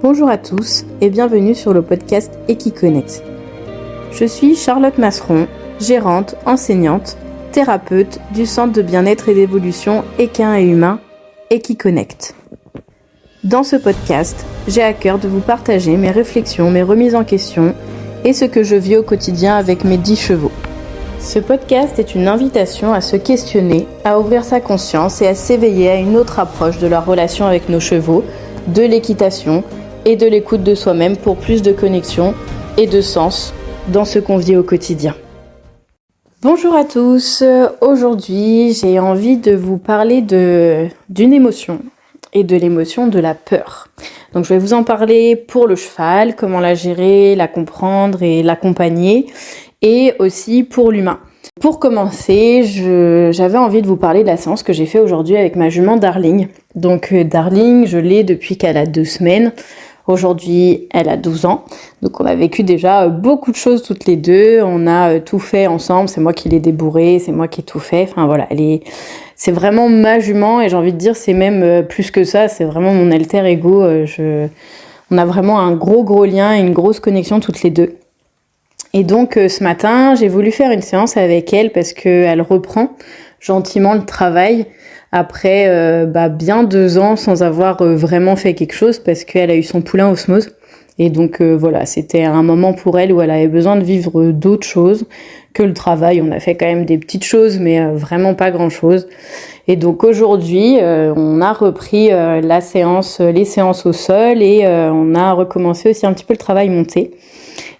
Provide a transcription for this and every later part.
Bonjour à tous et bienvenue sur le podcast Equiconnect. Je suis Charlotte Masseron, gérante, enseignante, thérapeute du centre de bien-être et d'évolution équin et humain Equiconnect. Dans ce podcast, j'ai à cœur de vous partager mes réflexions, mes remises en question et ce que je vis au quotidien avec mes 10 chevaux. Ce podcast est une invitation à se questionner, à ouvrir sa conscience et à s'éveiller à une autre approche de la relation avec nos chevaux, de l'équitation et de l'écoute de soi-même pour plus de connexion et de sens dans ce qu'on vit au quotidien. Bonjour à tous, aujourd'hui j'ai envie de vous parler d'une émotion et de l'émotion de la peur. Donc je vais vous en parler pour le cheval, comment la gérer, la comprendre et l'accompagner, et aussi pour l'humain. Pour commencer, j'avais envie de vous parler de la séance que j'ai fait aujourd'hui avec ma jument Darling. Donc Darling, je l'ai depuis qu'elle a 2 semaines. Aujourd'hui, elle a 12 ans. Donc on a vécu déjà beaucoup de choses toutes les deux. On a tout fait ensemble. C'est moi qui l'ai débourrée, c'est moi qui ai tout fait. Enfin voilà, c'est vraiment ma jument et j'ai envie de dire c'est même plus que ça. C'est vraiment mon alter ego. On a vraiment un gros lien et une grosse connexion toutes les deux. Et donc ce matin, j'ai voulu faire une séance avec elle parce qu'elle reprend gentiment le travail après bien 2 ans sans avoir vraiment fait quelque chose parce qu'elle a eu son poulain osmose. Et donc voilà, c'était un moment pour elle où elle avait besoin de vivre d'autres choses que le travail. On a fait quand même des petites choses, mais vraiment pas grand-chose. Et donc aujourd'hui, on a repris les séances au sol et on a recommencé aussi un petit peu le travail monté.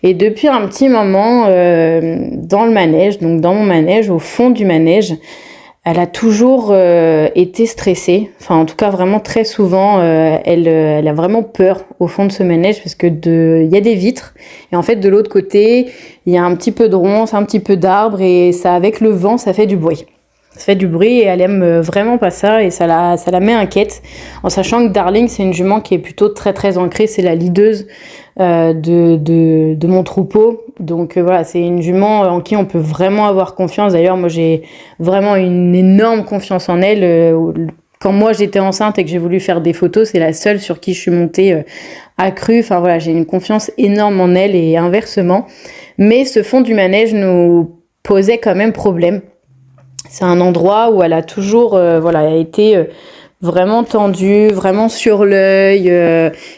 Et depuis un petit moment, dans le manège, donc dans mon manège, au fond du manège, elle a toujours été stressée. Enfin, en tout cas, vraiment très souvent, elle a vraiment peur au fond de ce manège parce que il y a des vitres. Et en fait, de l'autre côté, il y a un petit peu de ronces, un petit peu d'arbres et ça, avec le vent, ça fait du bruit. Ça fait du bruit et elle aime vraiment pas ça et ça la met inquiète. En sachant que Darling, c'est une jument qui est plutôt très ancrée, c'est la leadeuse de mon troupeau. Donc voilà, c'est une jument en qui on peut vraiment avoir confiance. D'ailleurs, moi j'ai vraiment une énorme confiance en elle. Quand moi j'étais enceinte et que j'ai voulu faire des photos, c'est la seule sur qui je suis montée à cru. Enfin voilà, j'ai une confiance énorme en elle et inversement. Mais ce fond du manège nous posait quand même problème. C'est un endroit où elle a toujours été vraiment tendue, vraiment sur l'œil,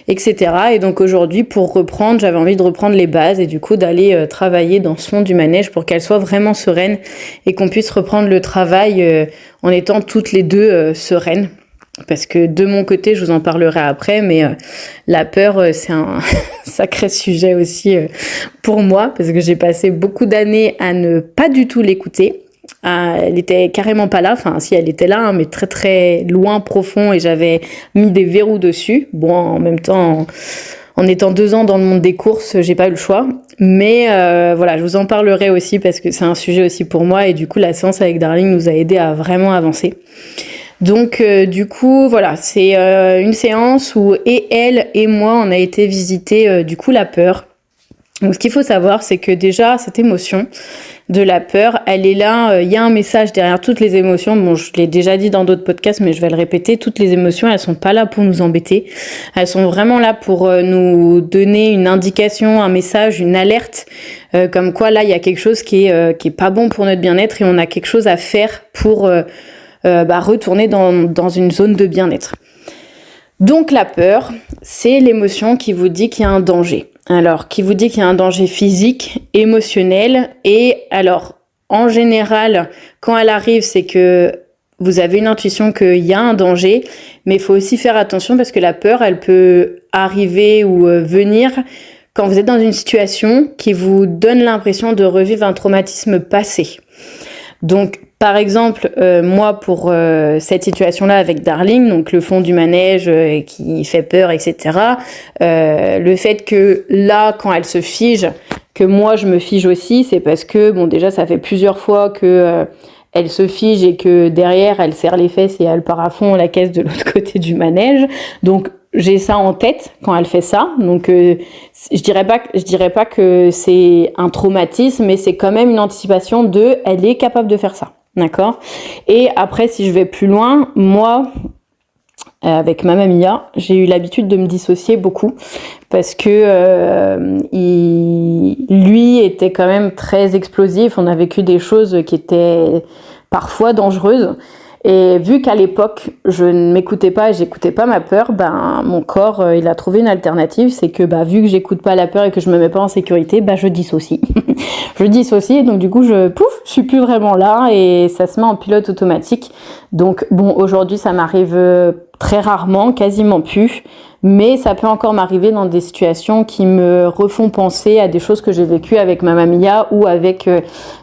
etc. Et donc aujourd'hui, pour reprendre, j'avais envie de reprendre les bases et du coup d'aller travailler dans ce fond du manège pour qu'elle soit vraiment sereine et qu'on puisse reprendre le travail en étant toutes les deux sereines. Parce que de mon côté, je vous en parlerai après, mais la peur, c'est un sacré sujet aussi pour moi, parce que j'ai passé beaucoup d'années à ne pas du tout l'écouter. Elle était carrément pas là, enfin si elle était là, hein, mais très loin, profond, et j'avais mis des verrous dessus. Bon, en même temps, en étant 2 ans dans le monde des courses, j'ai pas eu le choix. Mais voilà, je vous en parlerai aussi parce que c'est un sujet aussi pour moi, et du coup la séance avec Darling nous a aidé à vraiment avancer. Donc du coup voilà, c'est une séance où et elle et moi on a été visiter du coup la peur. Donc ce qu'il faut savoir, c'est que déjà cette émotion de la peur, elle est là, il y a un message derrière toutes les émotions. Bon, je l'ai déjà dit dans d'autres podcasts, mais je vais le répéter, toutes les émotions, elles sont pas là pour nous embêter. Elles sont vraiment là pour nous donner une indication, un message, une alerte, comme quoi là, il y a quelque chose qui est pas bon pour notre bien-être et on a quelque chose à faire pour retourner dans une zone de bien-être. Donc la peur, c'est l'émotion qui vous dit qu'il y a un danger. Alors, qui vous dit qu'il y a un danger physique, émotionnel, et alors, en général, quand elle arrive, c'est que vous avez une intuition qu'il y a un danger, mais il faut aussi faire attention parce que la peur, elle peut arriver ou venir quand vous êtes dans une situation qui vous donne l'impression de revivre un traumatisme passé. Donc, par exemple, moi, pour cette situation-là avec Darling, donc le fond du manège qui fait peur, etc., le fait que là, quand elle se fige, que moi, je me fige aussi, c'est parce que, bon, déjà, ça fait plusieurs fois que elle se fige et que derrière, elle serre les fesses et elle part à fond la caisse de l'autre côté du manège. Donc, j'ai ça en tête quand elle fait ça. Donc, je dirais pas que c'est un traumatisme, mais c'est quand même une anticipation de, elle est capable de faire ça. D'accord ? Et après, si je vais plus loin, moi, avec Mamma Mia, j'ai eu l'habitude de me dissocier beaucoup parce que lui était quand même très explosif. On a vécu des choses qui étaient parfois dangereuses. Et vu qu'à l'époque, je ne m'écoutais pas et j'écoutais pas ma peur, mon corps, il a trouvé une alternative. C'est que, vu que j'écoute pas la peur et que je me mets pas en sécurité, je dissocie. Je dissocie, donc du coup, je suis plus vraiment là et ça se met en pilote automatique. Donc, aujourd'hui, ça m'arrive très rarement, quasiment plus. Mais ça peut encore m'arriver dans des situations qui me refont penser à des choses que j'ai vécues avec Mamma Mia ou avec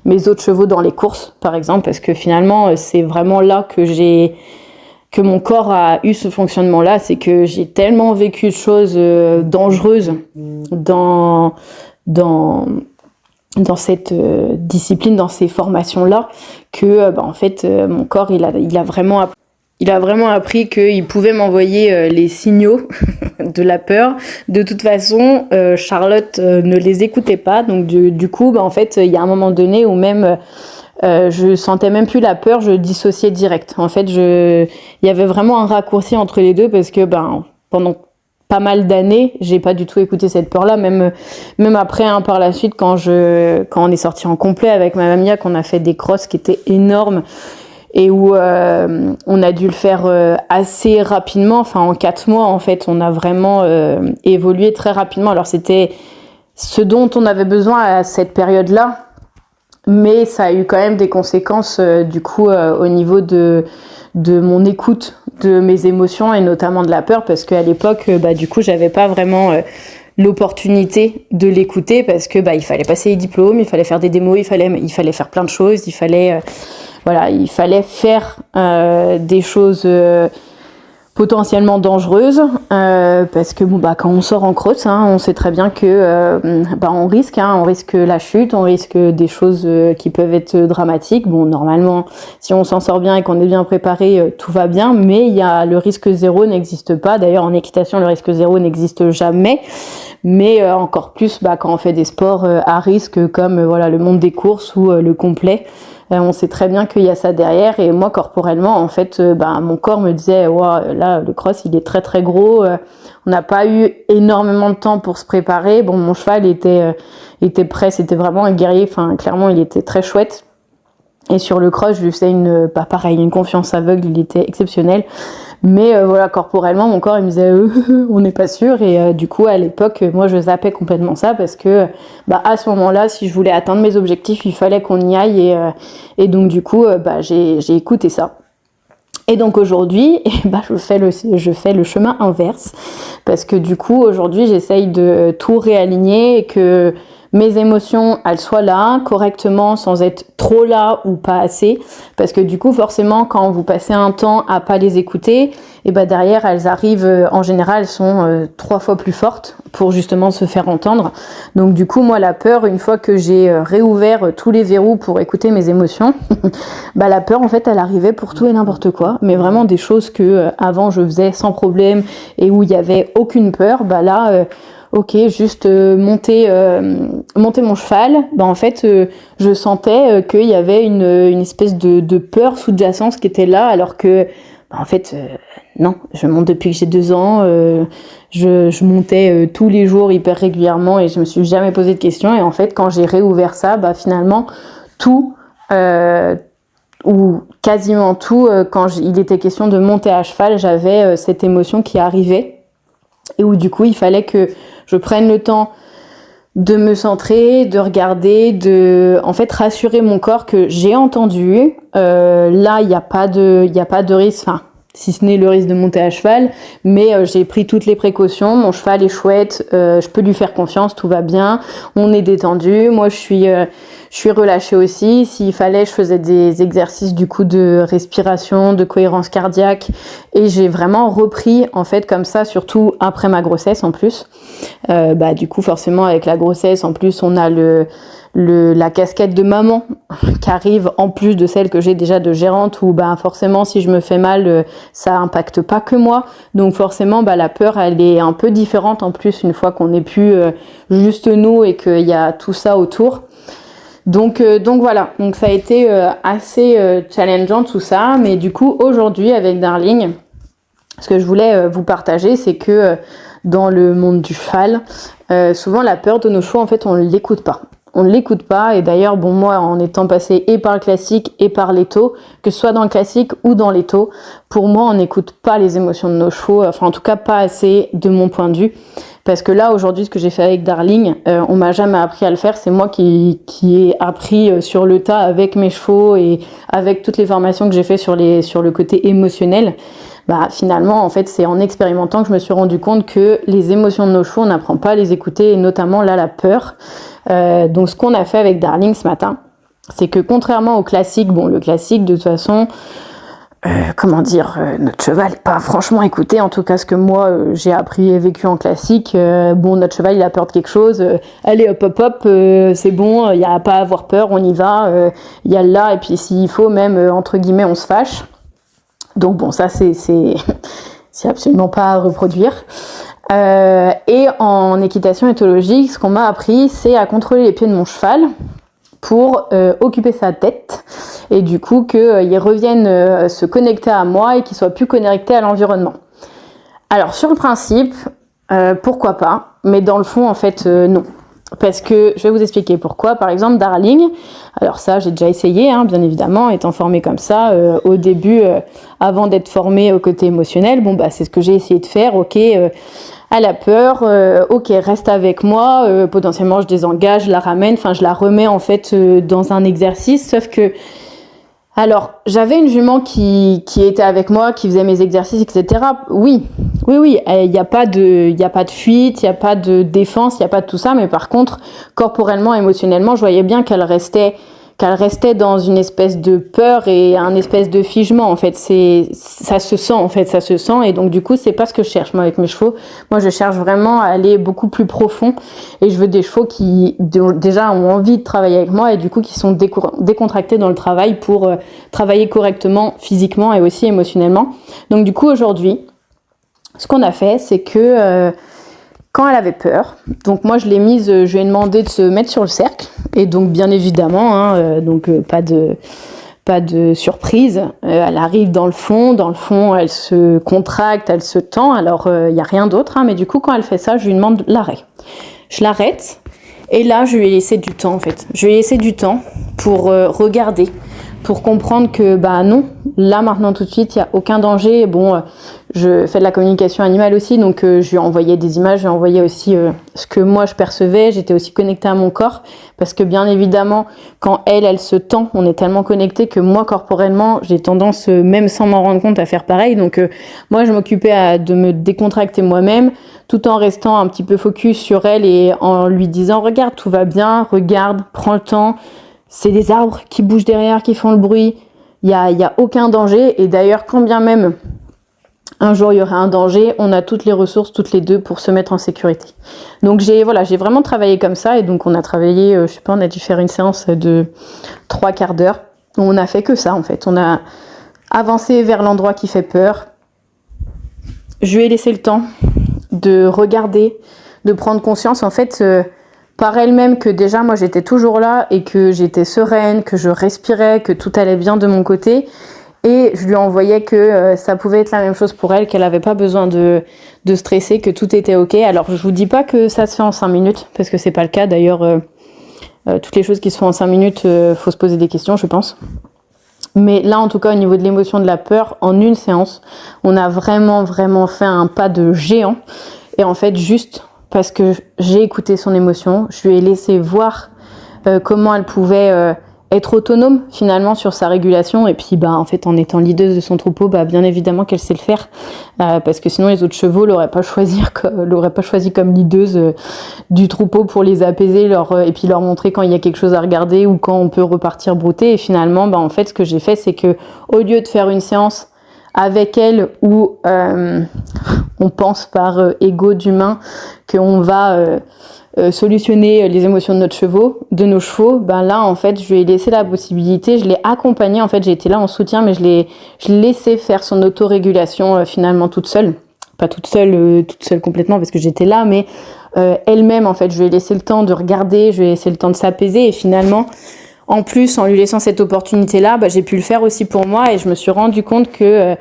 mes autres chevaux dans les courses, par exemple, parce que finalement, c'est vraiment là que mon corps a eu ce fonctionnement-là, c'est que j'ai tellement vécu de choses dangereuses dans cette discipline, dans ces formations-là, que en fait, mon corps, il a vraiment appris qu'il pouvait m'envoyer les signaux de la peur. De toute façon, Charlotte ne les écoutait pas. Donc du coup, en fait, il y a un moment donné où même je sentais même plus la peur, je dissociais direct. En fait, il y avait vraiment un raccourci entre les deux parce que pendant pas mal d'années, j'ai pas du tout écouté cette peur-là. Même après, par la suite, quand on est sorti en complet avec Mamma Mia, qu'on a fait des crosses qui étaient énormes, et où on a dû le faire assez rapidement, en 4 mois en fait, on a vraiment évolué très rapidement. Alors c'était ce dont on avait besoin à cette période-là, mais ça a eu quand même des conséquences du coup au niveau de mon écoute de mes émotions et notamment de la peur, parce qu'à l'époque, du coup, j'avais pas vraiment l'opportunité de l'écouter parce que il fallait passer les diplômes, il fallait faire des démos, il fallait faire plein de choses, il fallait faire des choses potentiellement dangereuses parce que quand on sort en cross, on sait très bien que on risque la chute, on risque des choses qui peuvent être dramatiques. Normalement, si on s'en sort bien et qu'on est bien préparé, tout va bien, mais le risque zéro n'existe pas. D'ailleurs, en équitation, le risque zéro n'existe jamais. Mais encore plus quand on fait des sports à risque comme le monde des courses ou le complet. On sait très bien qu'il y a ça derrière, et moi corporellement en fait mon corps me disait là le cross il est très très gros, on n'a pas eu énormément de temps pour se préparer. Mon cheval était prêt, c'était vraiment un guerrier, clairement il était très chouette, et sur le cross je lui faisais une confiance aveugle, il était exceptionnel. Mais corporellement, mon corps il me disait on n'est pas sûr, et du coup à l'époque, moi je zappais complètement ça parce que à ce moment-là, si je voulais atteindre mes objectifs, il fallait qu'on y aille, et donc du coup j'ai écouté ça. Et donc aujourd'hui, je fais le chemin inverse parce que du coup aujourd'hui j'essaye de tout réaligner et que mes émotions, elles soient là correctement sans être trop là ou pas assez, parce que du coup forcément quand vous passez un temps à pas les écouter, et derrière elles arrivent, en général elles sont 3 fois plus fortes pour justement se faire entendre. Donc du coup moi la peur, une fois que j'ai réouvert tous les verrous pour écouter mes émotions, la peur en fait elle arrivait pour tout et n'importe quoi, mais vraiment des choses que avant je faisais sans problème et où il y avait aucune peur, juste monter mon cheval, en fait je sentais qu'il y avait une espèce de peur sous-jacente qui était là, alors que en fait non, je monte depuis que j'ai 2 ans, je montais tous les jours hyper régulièrement et je me suis jamais posé de questions. Et en fait quand j'ai réouvert ça, finalement tout ou quasiment tout, quand il était question de monter à cheval, j'avais cette émotion qui arrivait, et où du coup il fallait que je prenne le temps de me centrer, de regarder, de en fait rassurer mon corps que j'ai entendu. Là il y a pas de risque, si ce n'est le risque de monter à cheval, mais j'ai pris toutes les précautions. Mon cheval est chouette, je peux lui faire confiance, tout va bien, on est détendu. Moi je suis relâchée aussi. S'il fallait, je faisais des exercices du coup de respiration, de cohérence cardiaque, et j'ai vraiment repris en fait comme ça, surtout après ma grossesse en plus. Du coup forcément avec la grossesse en plus on a la casquette de maman qui arrive en plus de celle que j'ai déjà de gérante, où forcément si je me fais mal, ça impacte pas que moi, donc forcément la peur elle est un peu différente en plus une fois qu'on n'est plus juste nous et qu'il y a tout ça autour. Donc voilà, donc ça a été assez challengeant tout ça, mais du coup aujourd'hui avec Darling, Ce que je voulais vous partager, c'est que dans le monde du cheval, souvent la peur de nos chevaux, en fait, on ne l'écoute pas. On ne l'écoute pas, et d'ailleurs, bon, moi, en étant passée et par le classique et par l'étau, que ce soit dans le classique ou dans l'étau, pour moi, on n'écoute pas les émotions de nos chevaux, enfin, en tout cas, pas assez de mon point de vue. Parce que là, aujourd'hui, ce que j'ai fait avec Darling, on m'a jamais appris à le faire. C'est moi qui ai appris sur le tas avec mes chevaux et avec toutes les formations que j'ai fait sur le côté émotionnel. Bah, finalement, en fait, c'est en expérimentant que je me suis rendu compte que les émotions de nos chevaux, on n'apprend pas à les écouter, et notamment là, la peur. Donc, ce qu'on a fait avec Darling ce matin, c'est que contrairement au classique, bon, le classique, de toute façon, notre cheval n'est pas franchement écouté, en tout cas ce que moi j'ai appris et vécu en classique. Bon, notre cheval il a peur de quelque chose, allez hop hop hop, c'est bon, il n'y a pas à avoir peur, on y va, il y a là, et puis s'il faut même entre guillemets on se fâche. Donc bon, ça c'est absolument pas à reproduire. Et en équitation éthologique, ce qu'on m'a appris, c'est à contrôler les pieds de mon cheval pour occuper sa tête, et du coup qu'il revienne se connecter à moi et qu'il soit plus connecté à l'environnement. Alors sur le principe, pourquoi pas, mais dans le fond en fait non. Parce que je vais vous expliquer pourquoi. Par exemple, Darling, alors ça j'ai déjà essayé, hein, bien évidemment, étant formée comme ça, au début, avant d'être formée au côté émotionnel, bon bah c'est ce que j'ai essayé de faire, ok, elle a peur, ok, reste avec moi, potentiellement je désengage, je la ramène, enfin je la remets en fait dans un exercice, sauf que alors, j'avais une jument qui était avec moi, qui faisait mes exercices, etc. Oui, il n'y a pas de fuite, il n'y a pas de défense, il n'y a pas de tout ça, mais par contre, corporellement, émotionnellement, je voyais bien qu'elle restait dans une espèce de peur et un espèce de figement, en fait. Ça se sent, et donc du coup, c'est pas ce que je cherche, moi, avec mes chevaux. Moi, je cherche vraiment à aller beaucoup plus profond, et je veux des chevaux qui, déjà, ont envie de travailler avec moi, et du coup, qui sont décontractés dans le travail pour travailler correctement, physiquement et aussi émotionnellement. Donc du coup, aujourd'hui, ce qu'on a fait, c'est que quand elle avait peur, donc moi je lui ai demandé de se mettre sur le cercle, et donc bien évidemment, hein, pas de surprise, elle arrive dans le fond, elle se contracte, elle se tend, alors il n'y a rien d'autre, hein, mais du coup quand elle fait ça, je lui demande l'arrêt. Je l'arrête, et là je lui ai laissé du temps en fait. Je lui ai laissé du temps pour regarder, pour comprendre que bah non, là maintenant tout de suite il n'y a aucun danger. Bon, je fais de la communication animale aussi, donc je lui ai envoyé des images, je lui ai envoyé aussi ce que moi je percevais, j'étais aussi connectée à mon corps, parce que bien évidemment quand elle se tend, on est tellement connecté que moi corporellement j'ai tendance, même sans m'en rendre compte, à faire pareil. Donc moi je m'occupais de me décontracter moi-même, tout en restant un petit peu focus sur elle et en lui disant regarde, tout va bien, regarde, prends le temps, c'est des arbres qui bougent derrière, qui font le bruit, il y a aucun danger, et d'ailleurs quand bien même un jour il y aurait un danger, on a toutes les ressources, toutes les deux, pour se mettre en sécurité. Donc j'ai vraiment travaillé comme ça, et donc on a travaillé, on a dû faire une séance de 3/4 d'heure, où on a fait que ça en fait. On a avancé vers l'endroit qui fait peur, je lui ai laissé le temps de regarder, de prendre conscience en fait par elle-même que déjà moi j'étais toujours là, et que j'étais sereine, que je respirais, que tout allait bien de mon côté. Et je lui envoyais que ça pouvait être la même chose pour elle, qu'elle n'avait pas besoin de stresser, que tout était ok. Alors je vous dis pas que ça se fait en 5 minutes, parce que c'est pas le cas. D'ailleurs, toutes les choses qui se font en 5 minutes, faut se poser des questions, je pense. Mais là, en tout cas, au niveau de l'émotion, de la peur, en une séance, on a vraiment fait un pas de géant. Et en fait, juste parce que j'ai écouté son émotion, je lui ai laissé voir comment elle pouvait être autonome finalement sur sa régulation, et puis en fait en étant leader de son troupeau, bien évidemment qu'elle sait le faire, parce que sinon les autres chevaux l'auraient pas choisi comme leader du troupeau pour les apaiser, et puis leur montrer quand il y a quelque chose à regarder ou quand on peut repartir brouter. Et finalement en fait ce que j'ai fait, c'est que au lieu de faire une séance avec elle où on pense par ego d'humain qu'on va solutionner les émotions de nos chevaux, là en fait je lui ai laissé la possibilité, je l'ai accompagnée, en fait j'ai été là en soutien, mais je l'ai laissé faire son autorégulation finalement toute seule, pas toute seule complètement parce que j'étais là, mais elle-même en fait je lui ai laissé le temps de regarder, je lui ai laissé le temps de s'apaiser, et finalement en plus en lui laissant cette opportunité là, j'ai pu le faire aussi pour moi, et je me suis rendu compte que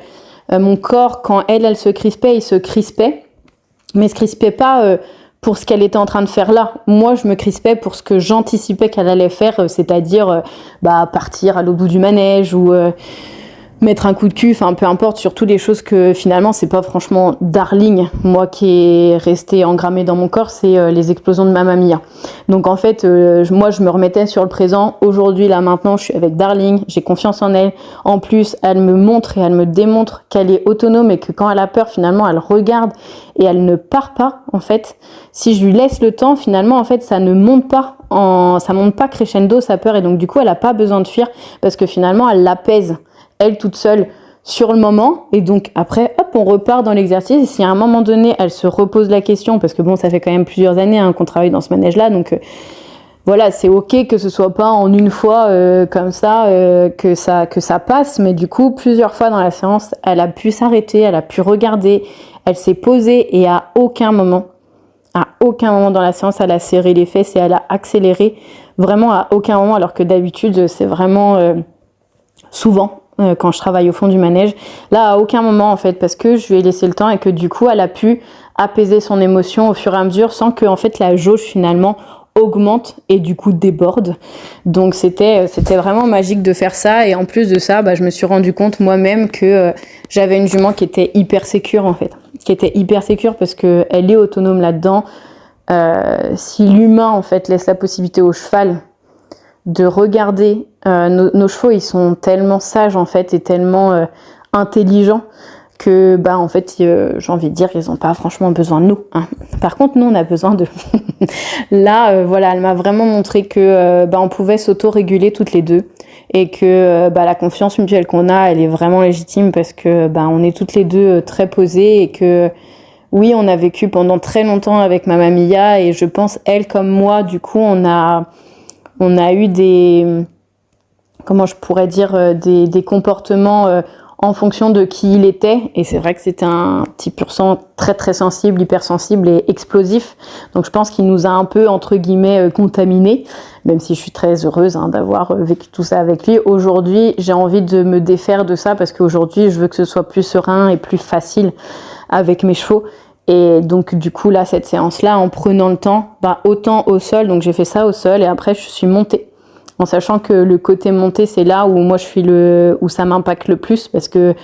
mon corps, quand elle se crispait, il se crispait, mais il se crispait pas pour ce qu'elle était en train de faire là. Moi, je me crispais pour ce que j'anticipais qu'elle allait faire, c'est-à-dire partir à l'autre bout du manège ou mettre un coup de cul, enfin peu importe, surtout les choses que finalement c'est pas franchement darling, moi qui est resté engrammé dans mon corps, c'est les explosions de Mamma Mia. Donc en fait, moi je me remettais sur le présent, aujourd'hui là maintenant je suis avec Darling, j'ai confiance en elle, en plus elle me montre et elle me démontre qu'elle est autonome et que quand elle a peur finalement elle regarde et elle ne part pas en fait. Si je lui laisse le temps finalement en fait ça ne monte pas, ça monte pas crescendo sa peur et donc du coup elle a pas besoin de fuir parce que finalement elle l'apaise. Elle toute seule sur le moment et donc après hop on repart dans l'exercice et si à un moment donné elle se repose la question parce que bon ça fait quand même plusieurs années qu'on travaille dans ce manège là donc voilà c'est ok que ce soit pas en une fois comme ça que ça passe mais du coup plusieurs fois dans la séance elle a pu s'arrêter, elle a pu regarder, elle s'est posée et à aucun moment dans la séance elle a serré les fesses et elle a accéléré vraiment à aucun moment alors que d'habitude c'est vraiment souvent quand je travaille au fond du manège. Là, à aucun moment, en fait, parce que je lui ai laissé le temps et que du coup, elle a pu apaiser son émotion au fur et à mesure sans que, en fait, la jauge, finalement, augmente et du coup déborde. Donc, c'était vraiment magique de faire ça. Et en plus de ça, je me suis rendu compte moi-même que j'avais une jument qui était hyper sécure, en fait. Qui était hyper sécure parce que elle est autonome là-dedans. Si l'humain, en fait, laisse la possibilité au cheval de regarder nos chevaux, ils sont tellement sages en fait et tellement intelligents que en fait j'ai envie de dire ils n'ont pas franchement besoin de nous. Par contre nous on a besoin d'eux. Là voilà elle m'a vraiment montré que on pouvait s'auto-réguler toutes les deux et que la confiance mutuelle qu'on a elle est vraiment légitime parce que on est toutes les deux très posées et que oui on a vécu pendant très longtemps avec Mamma Mia et je pense elle comme moi du coup on a eu des comportements en fonction de qui il était. Et c'est vrai que c'était un petit pur sang très très sensible, hypersensible et explosif. Donc je pense qu'il nous a un peu, entre guillemets, contaminés. Même si je suis très heureuse d'avoir vécu tout ça avec lui. Aujourd'hui, j'ai envie de me défaire de ça parce qu'aujourd'hui, je veux que ce soit plus serein et plus facile avec mes chevaux. Et donc du coup là cette séance là en prenant le temps autant au sol donc j'ai fait ça au sol et après je suis montée en sachant que le côté monté c'est là où moi je suis où ça m'impacte le plus parce que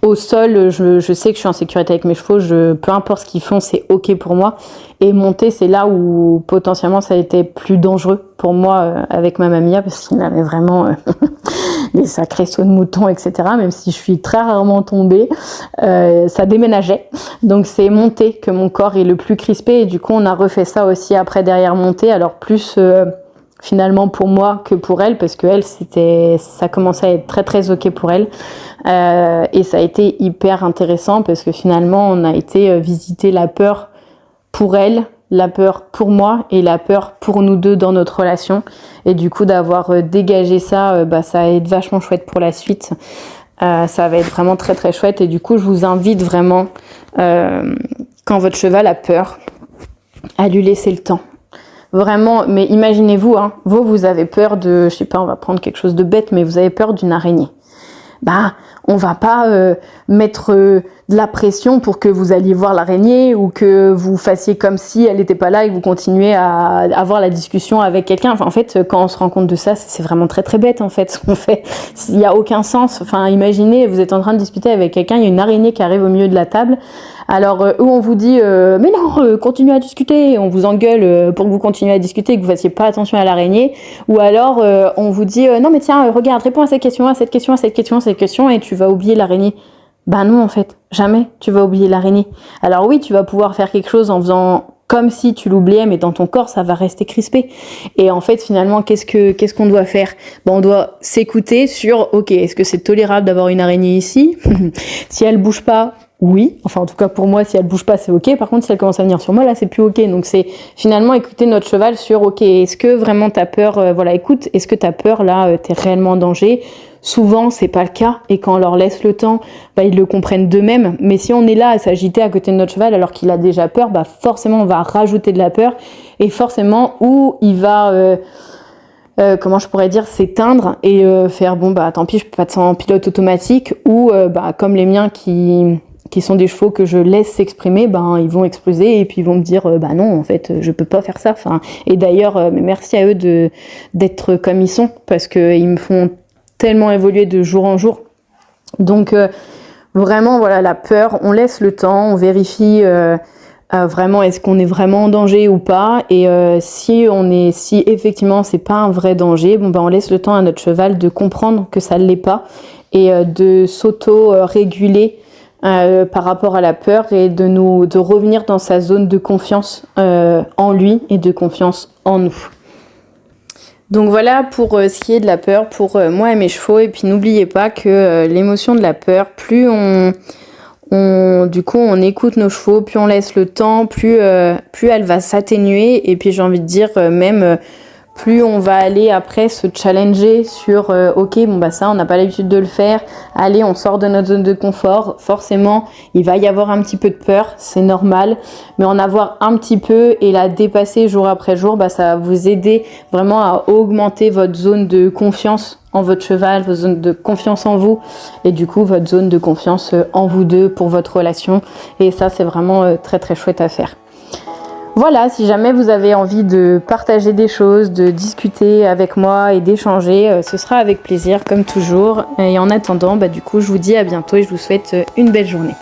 au sol je sais que je suis en sécurité avec mes chevaux, peu importe ce qu'ils font c'est ok pour moi et monter c'est là où potentiellement ça a été plus dangereux pour moi avec Mamma Mia parce qu'il avait vraiment des sacrés sauts de mouton etc même si je suis très rarement tombée ça déménageait donc c'est monter que mon corps est le plus crispé et du coup on a refait ça aussi après derrière monter alors plus finalement pour moi que pour elle parce que elle ça commençait à être très très ok pour elle et ça a été hyper intéressant parce que finalement on a été visiter la peur pour elle, la peur pour moi et la peur pour nous deux dans notre relation et du coup d'avoir dégagé ça ça va être vachement chouette pour la suite ça va être vraiment très très chouette et du coup je vous invite vraiment quand votre cheval a peur à lui laisser le temps. Vraiment, mais imaginez-vous, vous avez peur de, je sais pas, on va prendre quelque chose de bête, mais vous avez peur d'une araignée. On va pas mettre de la pression pour que vous alliez voir l'araignée ou que vous fassiez comme si elle n'était pas là et que vous continuez à avoir la discussion avec quelqu'un. Enfin, en fait, quand on se rend compte de ça, c'est vraiment très très bête en fait ce qu'on fait. Il y a aucun sens. Enfin, imaginez, vous êtes en train de discuter avec quelqu'un, il y a une araignée qui arrive au milieu de la table. Alors, où on vous dit mais non, continuez à discuter, on vous engueule pour que vous continuiez à discuter et que vous fassiez pas attention à l'araignée. Ou alors, on vous dit non mais tiens, regarde, réponds à cette question, à cette question, à cette question, à cette question et tu vas oublier l'araignée. Non en fait, jamais tu vas oublier l'araignée. Alors oui, tu vas pouvoir faire quelque chose en faisant comme si tu l'oubliais, mais dans ton corps, ça va rester crispé. Et en fait, finalement, qu'est-ce qu'on doit faire ? On doit s'écouter sur, ok, est-ce que c'est tolérable d'avoir une araignée ici ? Si elle bouge pas, oui. Enfin, en tout cas, pour moi, si elle bouge pas, c'est ok. Par contre, si elle commence à venir sur moi, là, c'est plus ok. Donc, c'est finalement écouter notre cheval sur, ok, est-ce que vraiment t'as peur ? Écoute, est-ce que t'as peur, là, t'es réellement en danger ? Souvent, c'est pas le cas. Et quand on leur laisse le temps, ils le comprennent d'eux-mêmes. Mais si on est là à s'agiter à côté de notre cheval alors qu'il a déjà peur, forcément, on va rajouter de la peur. Et forcément, où il va comment je pourrais dire, s'éteindre et faire bon bah tant pis, je peux pas être en pilote automatique, ou bah comme les miens qui sont des chevaux que je laisse s'exprimer, ben ils vont exploser et puis ils vont me dire bah non en fait je peux pas faire ça. Enfin, et d'ailleurs mais merci à eux d'être comme ils sont, parce que ils me font tellement évoluer de jour en jour. Donc vraiment voilà, la peur, on laisse le temps, on vérifie vraiment est-ce qu'on est vraiment en danger ou pas, et si effectivement c'est pas un vrai danger, bon ben on laisse le temps à notre cheval de comprendre que ça l'est pas, et de s'auto-réguler par rapport à la peur, et de revenir dans sa zone de confiance en lui et de confiance en nous. Donc voilà pour ce qui est de la peur pour moi et mes chevaux. Et puis n'oubliez pas que l'émotion de la peur, plus du coup on écoute nos chevaux, plus on laisse le temps, plus elle va s'atténuer, et puis j'ai envie de dire même plus on va aller après se challenger sur ok bon bah ça on n'a pas l'habitude de le faire, allez on sort de notre zone de confort, forcément il va y avoir un petit peu de peur, c'est normal, mais en avoir un petit peu et la dépasser jour après jour, bah ça va vous aider vraiment à augmenter votre zone de confiance en votre cheval, votre zone de confiance en vous, et du coup votre zone de confiance en vous deux pour votre relation, et ça c'est vraiment très très chouette à faire. Voilà, si jamais vous avez envie de partager des choses, de discuter avec moi et d'échanger, ce sera avec plaisir comme toujours. Et en attendant, bah, du coup, je vous dis à bientôt et je vous souhaite une belle journée.